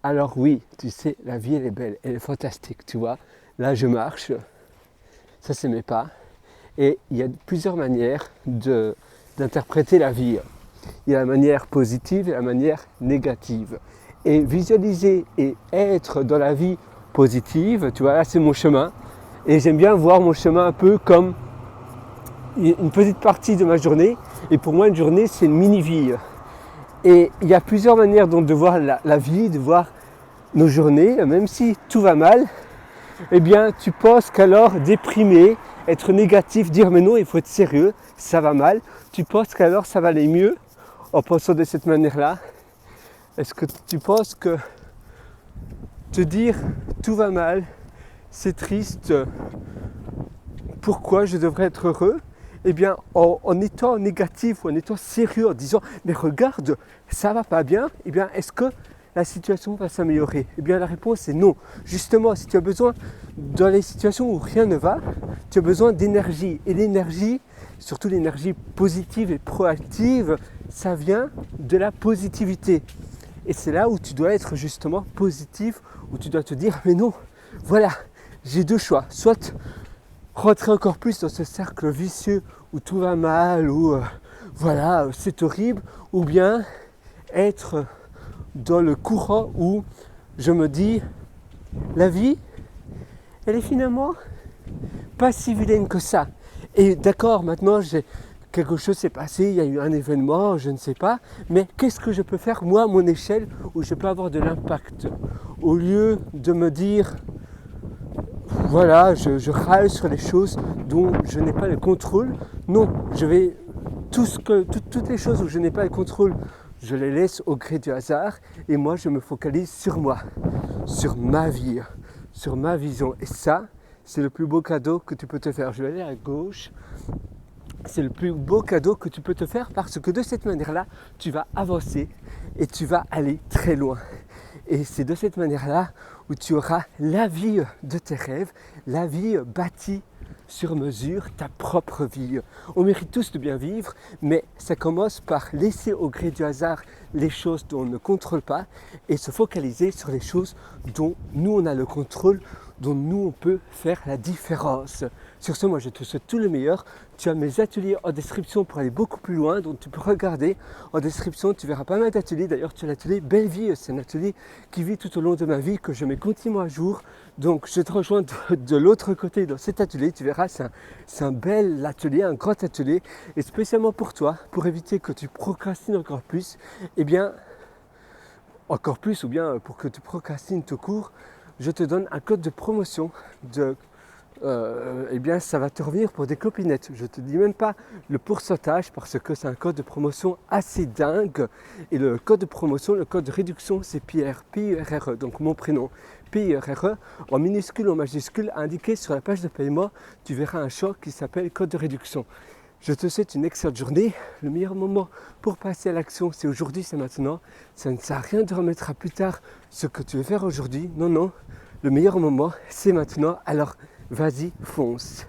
Alors oui, tu sais, la vie elle est belle, elle est fantastique, tu vois. Là je marche, ça c'est mes pas, et il y a plusieurs manières d'interpréter la vie. Il y a la manière positive et la manière négative. Et visualiser et être dans la vie positive, tu vois, là c'est mon chemin. Et j'aime bien voir mon chemin un peu comme une petite partie de ma journée. Et pour moi, une journée, c'est une mini-vie. Et il y a plusieurs manières donc, de voir la vie, de voir nos journées. Même si tout va mal, eh bien, tu penses qu'alors déprimer, être négatif, dire mais non, il faut être sérieux, ça va mal. Tu penses qu'alors ça va aller mieux en pensant de cette manière-là. Est-ce que tu penses que te dire tout va mal, c'est triste, pourquoi je devrais être heureux? Eh bien, en étant négatif ou en étant sérieux, en disant mais regarde, ça va pas bien, eh bien, est-ce que la situation va s'améliorer? Eh bien, la réponse est non. Justement, si tu as besoin, dans les situations où rien ne va, tu as besoin d'énergie. Et l'énergie, surtout l'énergie positive et proactive, ça vient de la positivité. Et c'est là où tu dois être justement positif, où tu dois te dire mais non, voilà, j'ai deux choix. Soit rentrer encore plus dans ce cercle vicieux où tout va mal, où voilà, c'est horrible, ou bien être dans le courant où je me dis la vie, elle est finalement pas si vilaine que ça. Et d'accord, maintenant quelque chose s'est passé, il y a eu un événement, je ne sais pas, mais qu'est-ce que je peux faire moi à mon échelle où je peux avoir de l'impact? Au lieu de me dire voilà, je râle sur les choses dont je n'ai pas le contrôle. Non, je vais toutes les choses où je n'ai pas le contrôle, je les laisse au gré du hasard et moi je me focalise sur moi, sur ma vie, sur ma vision. Et ça, c'est le plus beau cadeau que tu peux te faire. Je vais aller à gauche. C'est le plus beau cadeau que tu peux te faire parce que de cette manière-là, tu vas avancer et tu vas aller très loin. Et c'est de cette manière-là où tu auras la vie de tes rêves, la vie bâtie sur mesure, ta propre vie. On mérite tous de bien vivre, mais ça commence par laisser au gré du hasard les choses dont on ne contrôle pas et se focaliser sur les choses dont nous on a le contrôle, dont nous on peut faire la différence. Sur ce, moi je te souhaite tout le meilleur. Tu as mes ateliers en description pour aller beaucoup plus loin, donc tu peux regarder en description, tu verras pas mal d'ateliers. D'ailleurs, tu as l'atelier Belle Vie, c'est un atelier qui vit tout au long de ma vie, que je mets continuellement à jour. Donc je te rejoins de l'autre côté dans cet atelier, tu verras, c'est un bel atelier, un grand atelier, et spécialement pour toi, pour éviter que tu procrastines encore plus, eh bien, encore plus, ou bien pour que tu procrastines tout court, je te donne un code de promotion eh bien ça va te revenir pour des clopinettes. Je ne te dis même pas le pourcentage parce que c'est un code de promotion assez dingue. Et le code de promotion, le code de réduction, c'est Pierre, P-I-R-R-E, donc mon prénom, P-I-R-R-E, en minuscule, en majuscule, indiqué sur la page de paiement, tu verras un champ qui s'appelle code de réduction. Je te souhaite une excellente journée. Le meilleur moment pour passer à l'action, c'est aujourd'hui, c'est maintenant. Ça ne sert à rien de remettre à plus tard ce que tu veux faire aujourd'hui. Non, non. Le meilleur moment, c'est maintenant. Alors, vas-y, fonce.